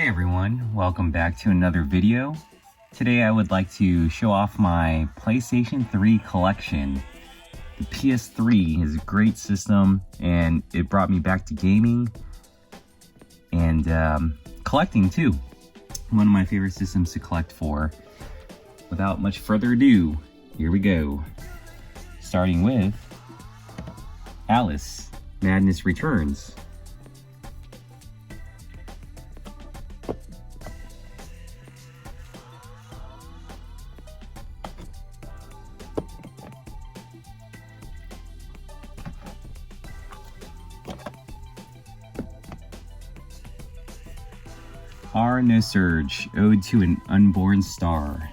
Hey everyone, welcome back to another video. Today I would like to show off my PlayStation 3 collection. The PS3 is a great system and it brought me back to gaming and collecting too. One of my favorite systems to collect for. Without much further ado, here we go. Starting with Alice, Madness Returns. R. No Surge, Ode to an Unborn Star.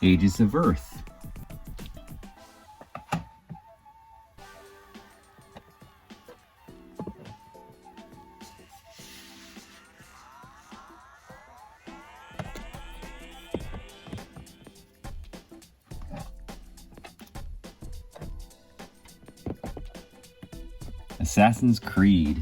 Ages of Earth. Assassin's Creed.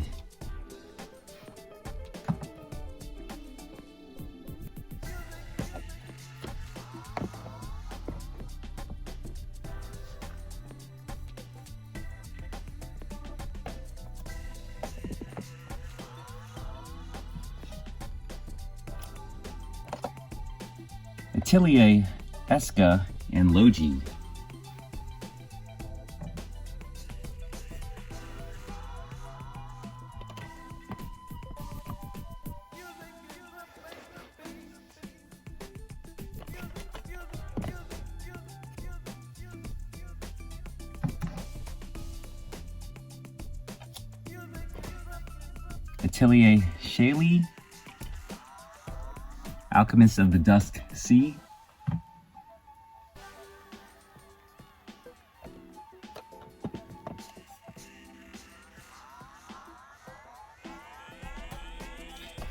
Atelier, Eska, and Logi. Atelier Shaylee, Alchemist of the Dusk Sea,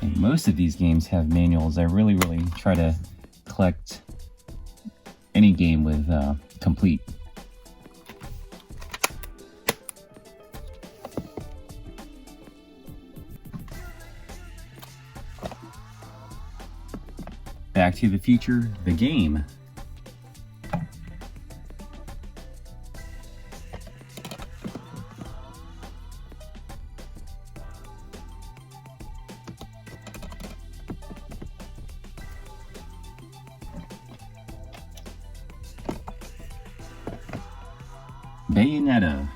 and most of these games have manuals. I really try to collect any game with complete. Back to the Future, the game. Bayonetta.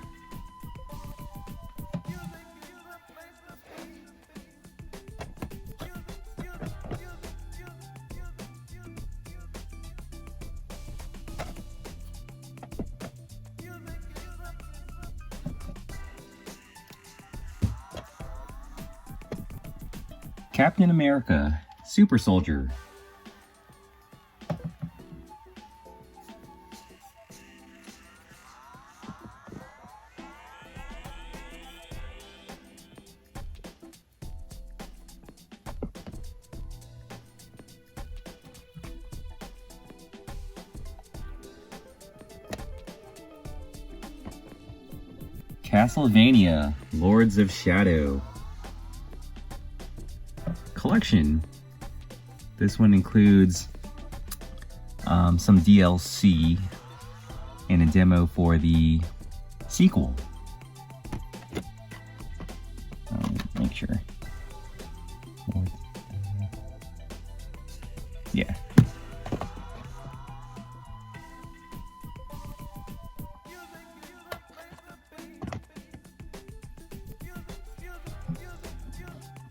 Captain America, Super Soldier. Castlevania, Lords of Shadow. Collection. This one includes some DLC and a demo for the sequel. Make sure. Yeah.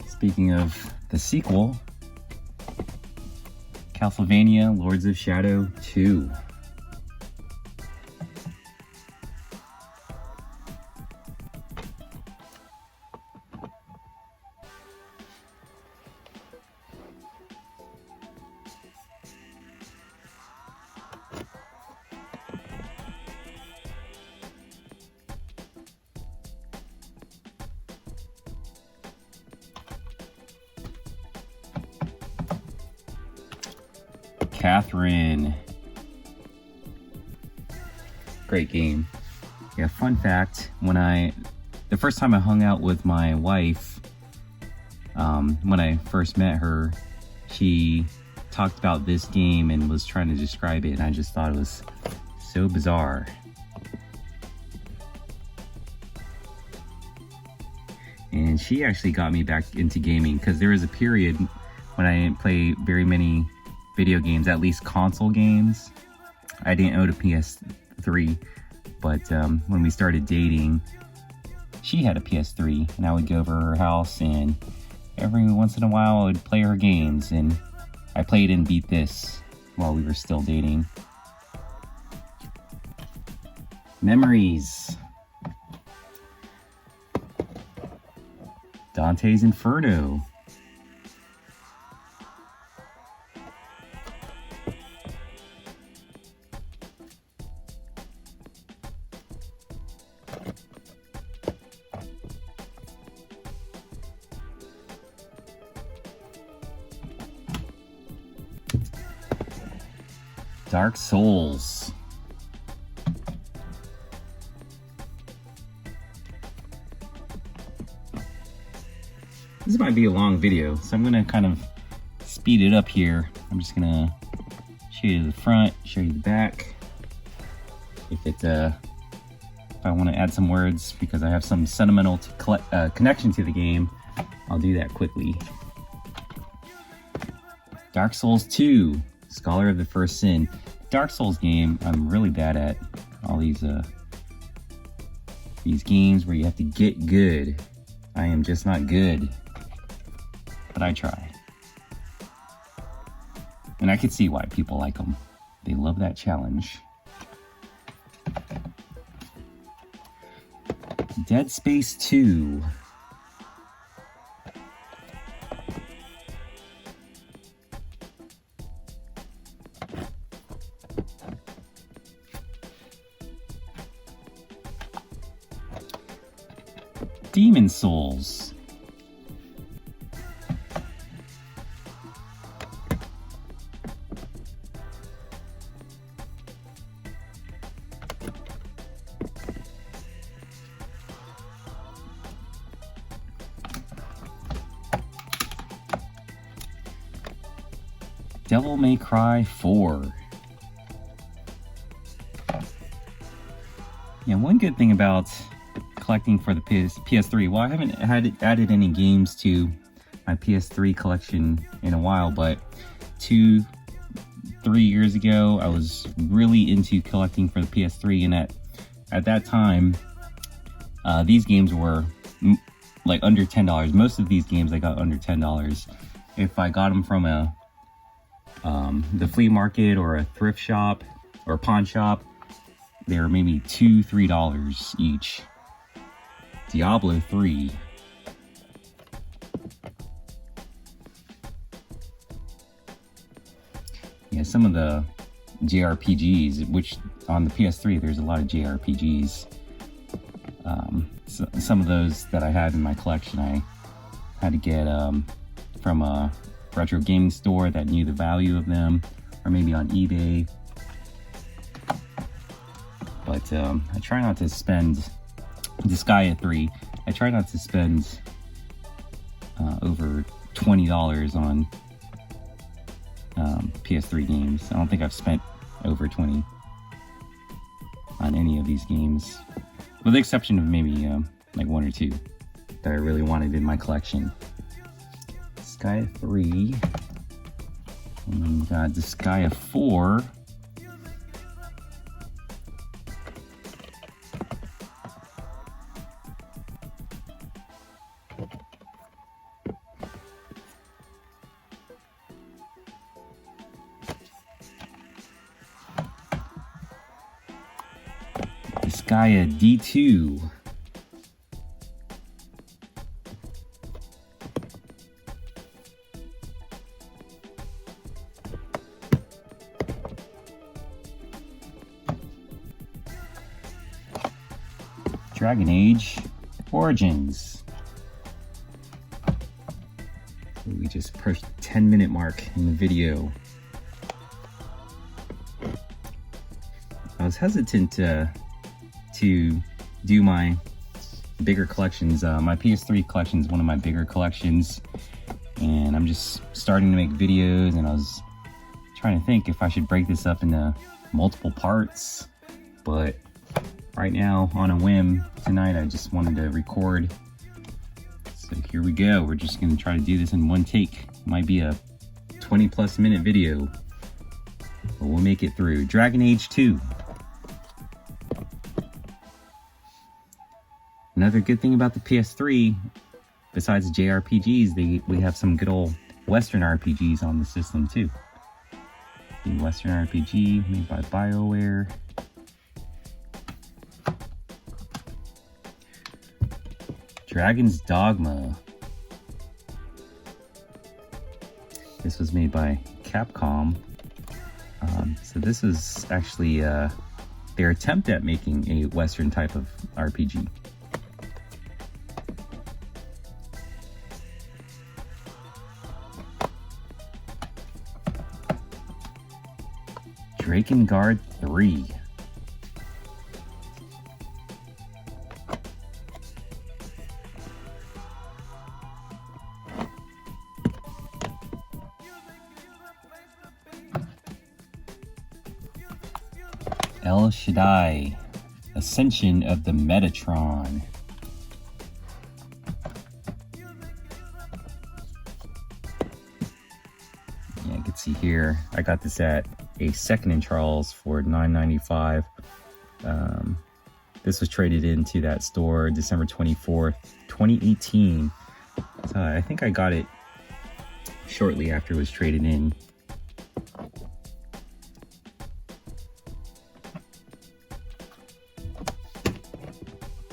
Speaking of the sequel, Castlevania Lords of Shadow 2. Catherine. Great game. Yeah, fun fact, the first time I hung out with my wife, when I first met her, she talked about this game and was trying to describe it, and I just thought it was so bizarre. And she actually got me back into gaming, because there was a period when I didn't play very many video games, at least console games. I didn't own a PS3, but when we started dating, she had a PS3, and I would go over to her house, and every once in a while I would play her games, and I played and beat this while we were still dating. Memories. Dante's Inferno. Dark Souls. This might be a long video, so I'm gonna kind of speed it up here. I'm just gonna show you the front, show you the back. If I want to add some words because I have some sentimental connection to the game, I'll do that quickly. Dark Souls 2, Scholar of the First Sin. Dark Souls game, I'm really bad at all these games where you have to get good. I am just not good, but I try. And I can see why people like them. They love that challenge. Dead Space 2. Demon Souls. Devil May Cry 4. Yeah, one good thing about collecting for the PS3, well, I haven't added any games to my PS3 collection in a while, but 2-3 years ago, I was really into collecting for the PS3, and at that time, these games were like under $10. Most of these games I got under $10. If I got them from the flea market or a thrift shop or a pawn shop, they were maybe $2-3 each. Diablo 3. Yeah, some of the JRPGs, which on the PS3 there's a lot of JRPGs. So some of those that I had in my collection I had to get from a retro gaming store that knew the value of them, or maybe on eBay. But I try not to spend, Disgaea 3, I try not to spend over $20 on PS3 games. I don't think I've spent over 20 on any of these games, with the exception of maybe like 1 or 2 that I really wanted in my collection. Disgaea 3, and then we got Disgaea 4. Disgaea D2. Dragon Age Origins. We just approached the 10-minute mark in the video. I was hesitant to do my bigger collections. My PS3 collection is one of my bigger collections, and I'm just starting to make videos, and I was trying to think if I should break this up into multiple parts, but right now, on a whim, tonight I just wanted to record. So here we go. We're just gonna try to do this in one take. Might be a 20+ minute video, but we'll make it through. Dragon Age 2. Another good thing about the PS3, besides the JRPGs, we have some good old Western RPGs on the system too. The Western RPG made by BioWare. Dragon's Dogma. This was made by Capcom. So this was actually their attempt at making a Western type of RPG. Drakengard 3. El Shaddai, Ascension of the Metatron. Yeah, you can see here, I got this at a Second and Charles for $9.95. This was traded into that store December 24th, 2018. So I think I got it shortly after it was traded in.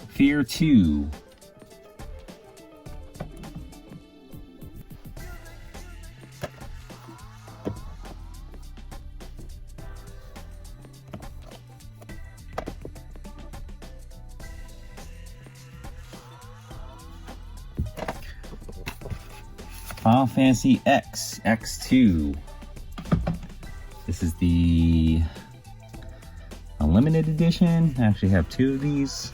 Fear 2. Final Fantasy X, X2. This is the Unlimited Edition. I actually have two of these.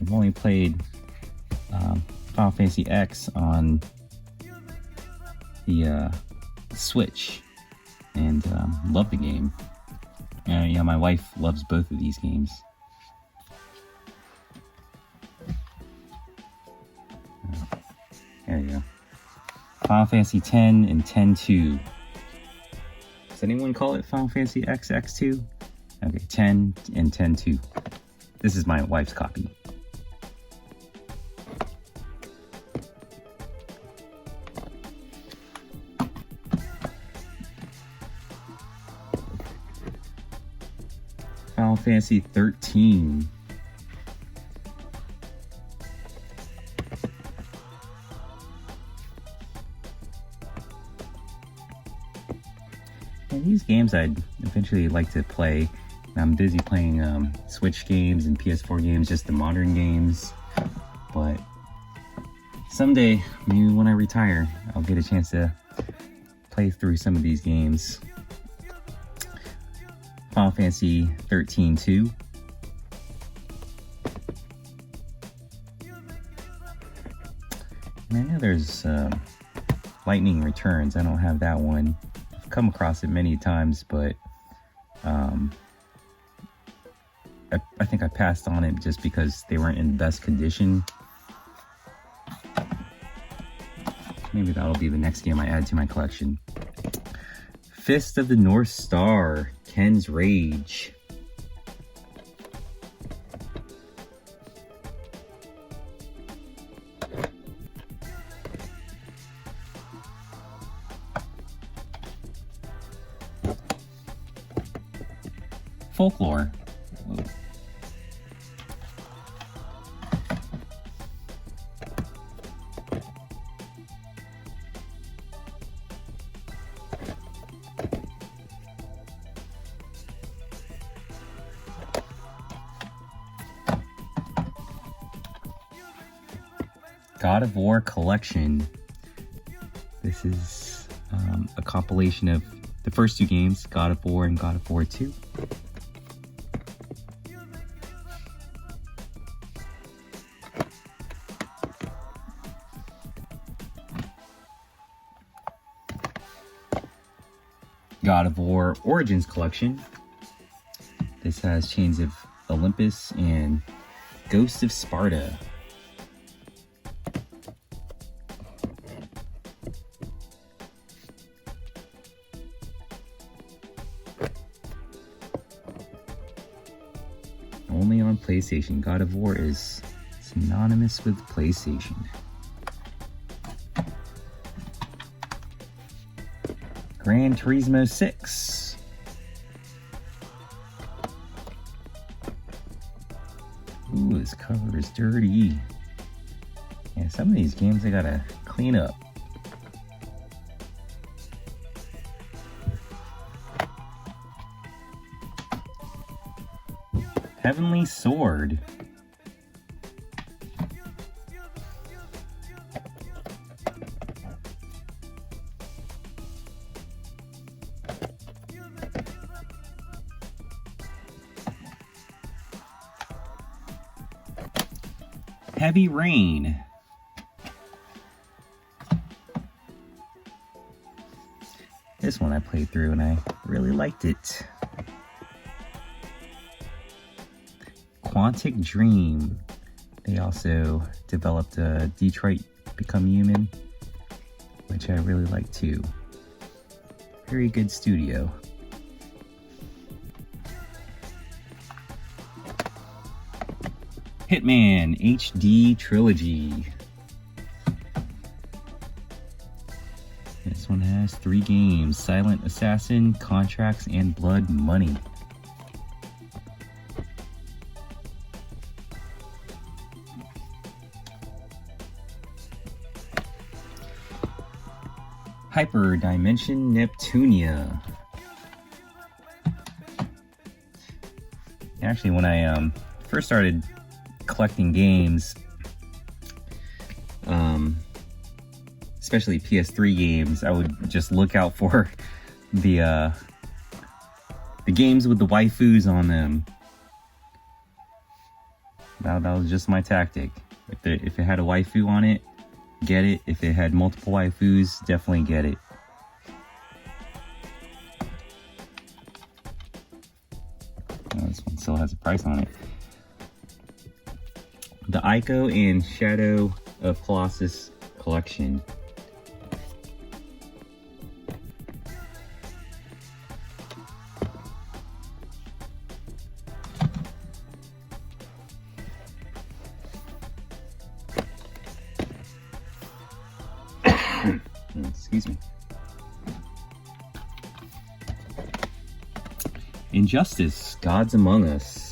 I've only played Final Fantasy X on the Switch, and love the game. Yeah, my wife loves both of these games. There you go. Final Fantasy X and X-2. Does anyone call it Final Fantasy X, X2? Okay, 10 and X-2. This is my wife's copy. Final Fantasy 13. And these games I'd eventually like to play. I'm busy playing Switch games and PS4 games, just the modern games. But someday, maybe when I retire, I'll get a chance to play through some of these games. Final Fantasy 13-2. And I know there's Lightning Returns. I don't have that one. I've come across it many times, but I think I passed on it just because they weren't in the best condition. Maybe that'll be the next game I add to my collection. Fist of the North Star, Ken's Rage. Folklore. Whoa. God of War collection. This is a compilation of the first two games, God of War and God of War 2. God of War Origins collection. This has Chains of Olympus and Ghost of Sparta. Only on PlayStation. God of War is synonymous with PlayStation. Gran Turismo 6. Ooh, this cover is dirty. Yeah, some of these games I gotta clean up. Heavenly Sword. Heavy Rain. This one I played through and I really liked it. Quantic Dream. They also developed Detroit Become Human, which I really like too. Very good studio. Hitman HD Trilogy. This one has 3 games: Silent Assassin, Contracts, and Blood Money. Hyper Dimension Neptunia. Actually, when I first started collecting games, especially PS3 games, I would just look out for the games with the waifus on them. That was just my tactic. If it had a waifu on it, get it. If it had multiple waifus, definitely get it. Oh, this one still has a price on it. The Ico and Shadow of Colossus collection. Excuse me. Injustice, Gods Among Us.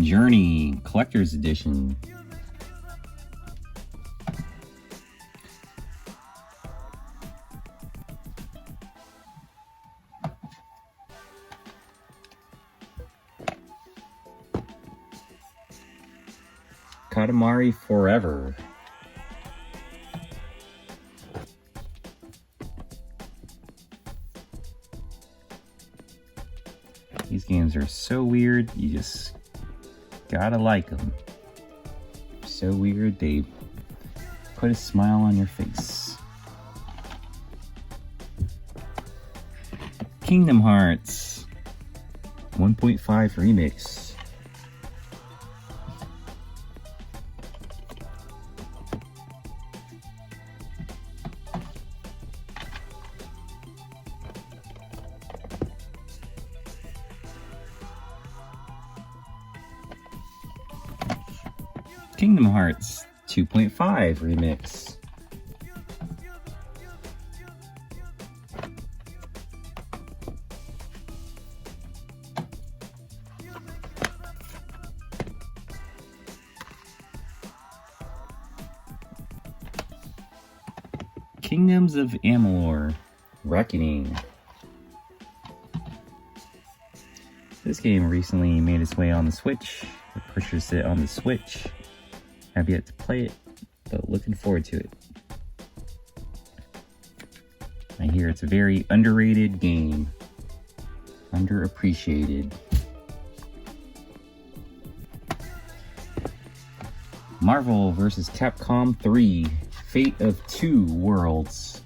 Journey, Collector's Edition. Katamari Forever. These games are so weird, you just gotta like them. So weird, they put a smile on your face. Kingdom Hearts 1.5 Remix. Kingdom Hearts 2.5 Remix. Kingdoms of Amalur: Reckoning. This game recently made its way on the Switch. I purchased it on the Switch. Have yet to play it, but looking forward to it. I hear it's a very underrated game. Underappreciated. Marvel vs. Capcom 3: Fate of Two Worlds.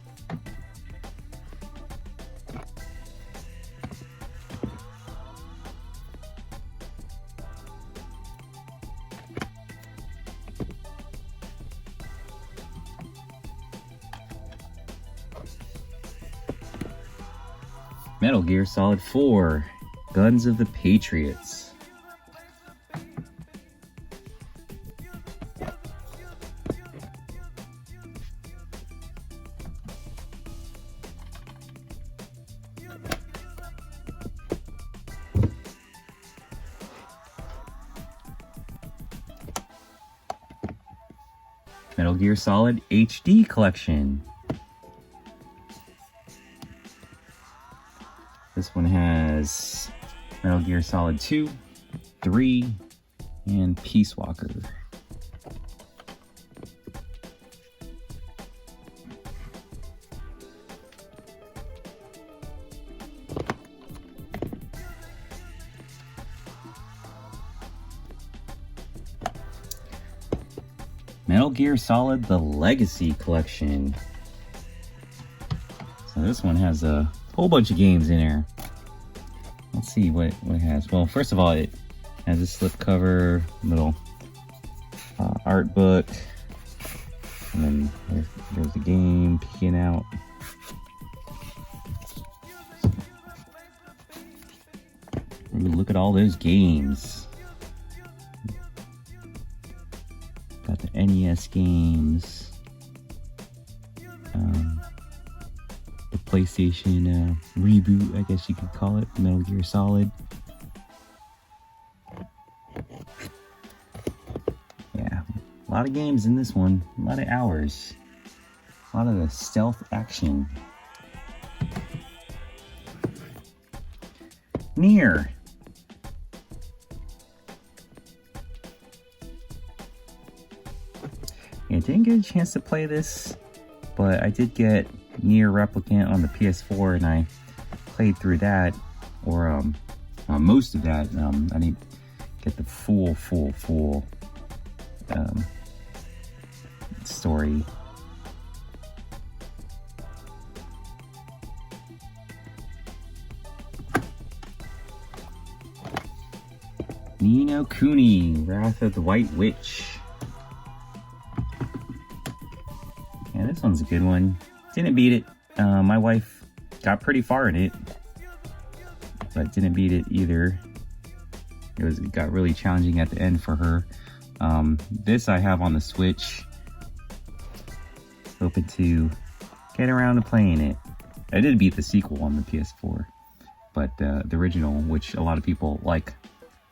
Metal Gear Solid 4: Guns of the Patriots. Metal Gear Solid HD Collection. This one has Metal Gear Solid 2, 3, and Peace Walker. Metal Gear Solid: The Legacy Collection. So this one has a whole bunch of games in there. Let's see what it has. Well, first of all, it has a slipcover, little art book, and then there's the game peeking out. Ooh, look at all those games. Got the NES games. The PlayStation reboot, I guess you could call it, Metal Gear Solid. Yeah, a lot of games in this one, a lot of hours, a lot of the stealth action. Nier. I didn't get a chance to play this, but I did get Nier Replicant on the PS4, and I played through that, or most of that. I didn't get the full story. Ni no Kuni: Wrath of the White Witch. Yeah, this one's a good one. Didn't beat it. My wife got pretty far in it, but didn't beat it either. It got really challenging at the end for her. This I have on the Switch. Hoping to get around to playing it. I did beat the sequel on the PS4, but the original, which a lot of people like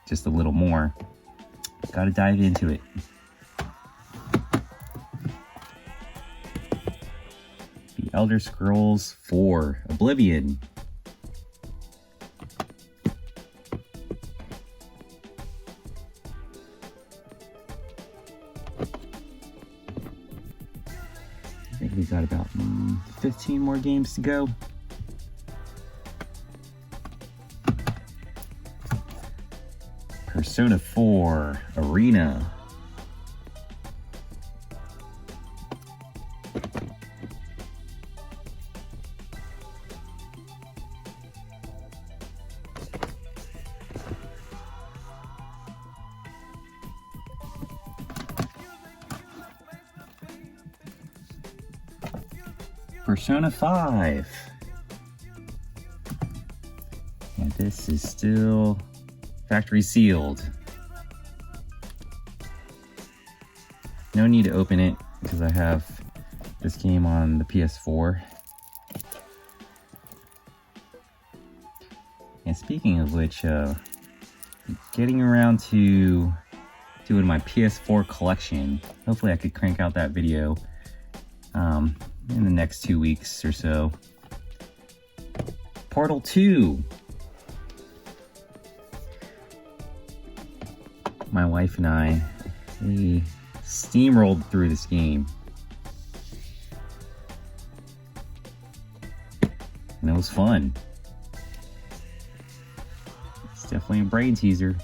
just a little more, gotta dive into it. The Elder Scrolls 4: Oblivion. I think we got about 15 more games to go. Persona 4: Arena. Persona 5. And this is still factory sealed. No need to open it because I have this game on the PS4. And speaking of which, getting around to doing my PS4 collection. Hopefully I could crank out that video in the next 2 weeks or so. Portal 2. My wife and I, we steamrolled through this game. And it was fun. It's definitely a brain teaser.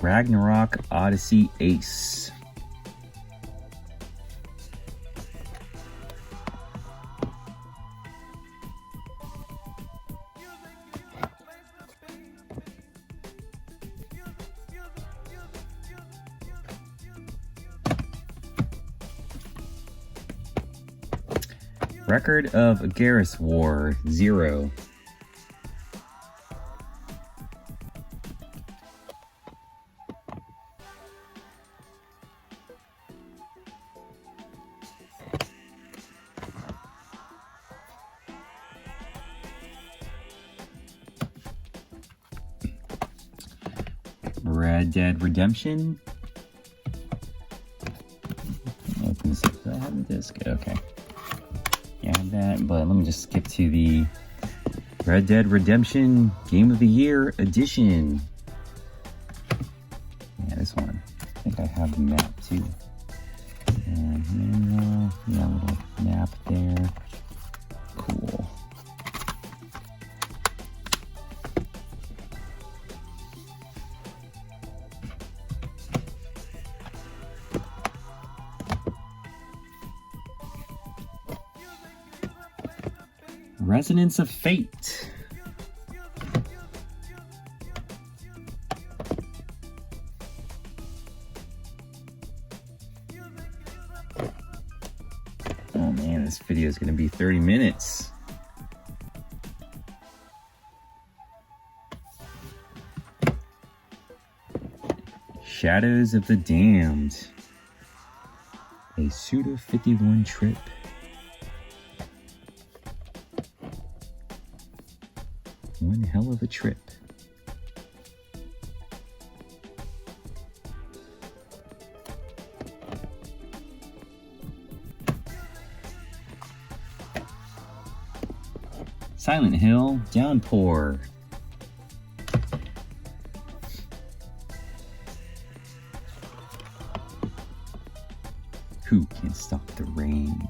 Ragnarok Odyssey Ace. Record of Garrus War 0. Red Dead Redemption. Open this up. Do I have the disc? Okay. Yeah, I have that, but let me just skip to the Red Dead Redemption Game of the Year Edition. Yeah, this one. I think I have the map too. And yeah, a little map there. Cool. Resonance of Fate. Oh man, this video is going to be 30 minutes. Shadows of the Damned. A Suda 51 trip. One hell of a trip. Silent Hill Downpour. Who can stop the rain?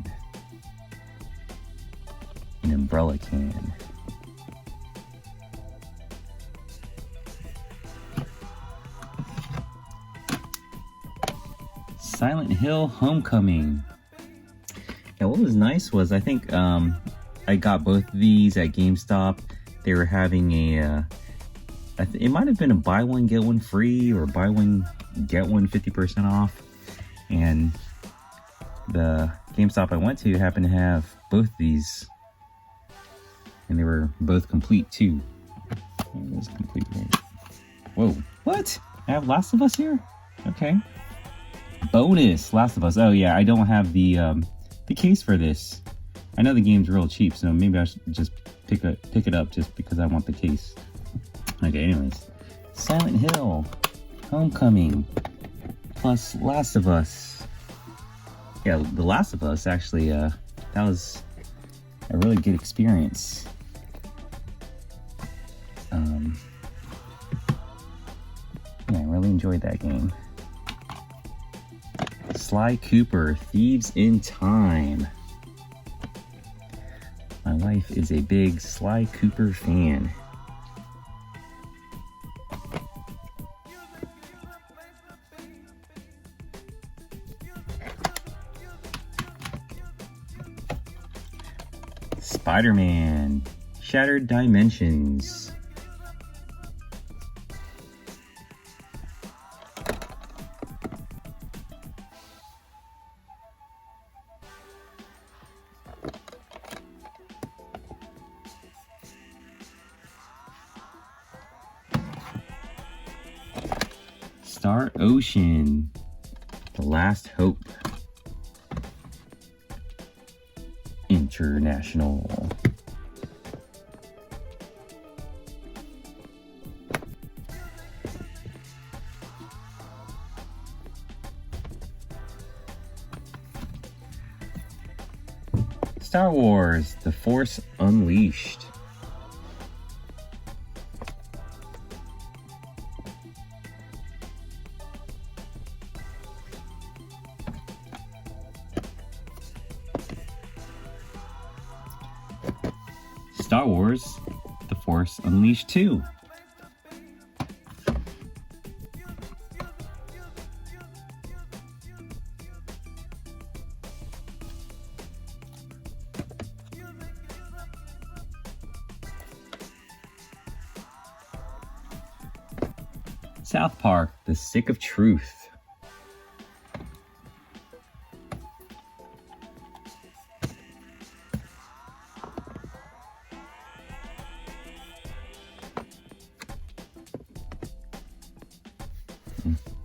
An umbrella can. Silent Hill Homecoming. Yeah, what was nice was I think I got both of these at GameStop. They were having a it might have been a buy one get one free or buy one get one 50% off, and the GameStop I went to happened to have both these, and they were both complete too. It was complete. Whoa, what? I have Last of Us here? Okay. Bonus Last of Us. Oh yeah, I don't have the case for this. I know the game's real cheap, so maybe I should just pick it up just because I want the case. Okay, anyways. Silent Hill Homecoming plus Last of Us. Yeah, The Last of Us actually that was a really good experience. Yeah, I really enjoyed that game. Sly Cooper, Thieves in Time. My wife is a big Sly Cooper fan. Spider-Man, Shattered Dimensions. Star Ocean, The Last Hope. International. Star Wars: The Force Unleashed. Star Wars: The Force Unleashed 2. South Park: The Stick of Truth.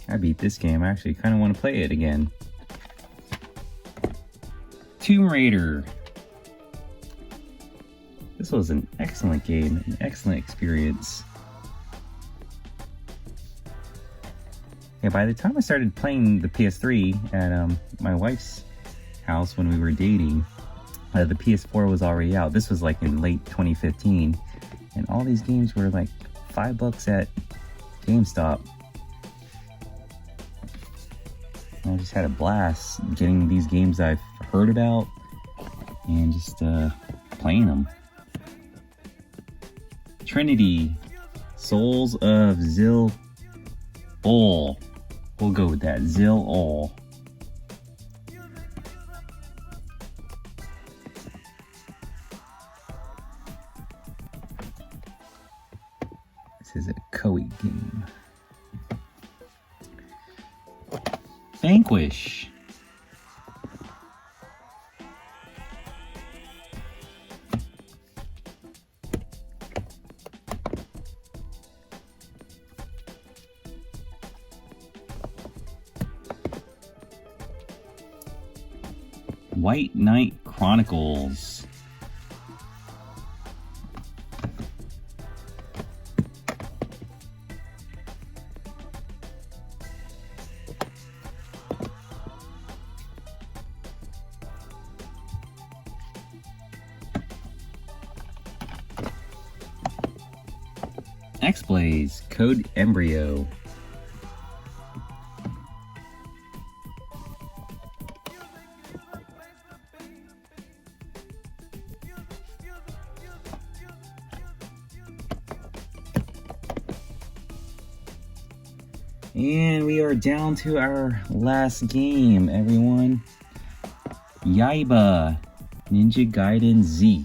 I beat this game. I actually kind of want to play it again. Tomb Raider. This was an excellent game, an excellent experience. Yeah, by the time I started playing the PS3 at my wife's house when we were dating, the PS4 was already out. This was like in late 2015, and all these games were like $5 at GameStop. I just had a blast getting these games I've heard about and just playing them. Trinity: Souls of Zil Ol. We'll go with that, Zil Ol. This is a Koei game. Vanquish. White Knight Chronicles. X-Blaze: Code Embryo. And we are down to our last game, everyone. Yaiba Ninja Gaiden Z.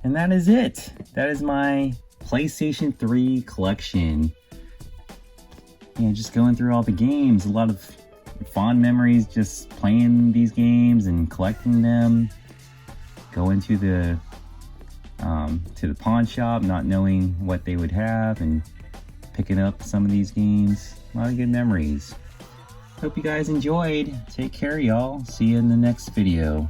And that is it. That is my PlayStation 3 collection. Yeah, just going through all the games. A lot of fond memories just playing these games and collecting them. Going to the pawn shop, not knowing what they would have, and picking up some of these games. A lot of good memories. Hope you guys enjoyed. Take care, y'all. See you in the next video.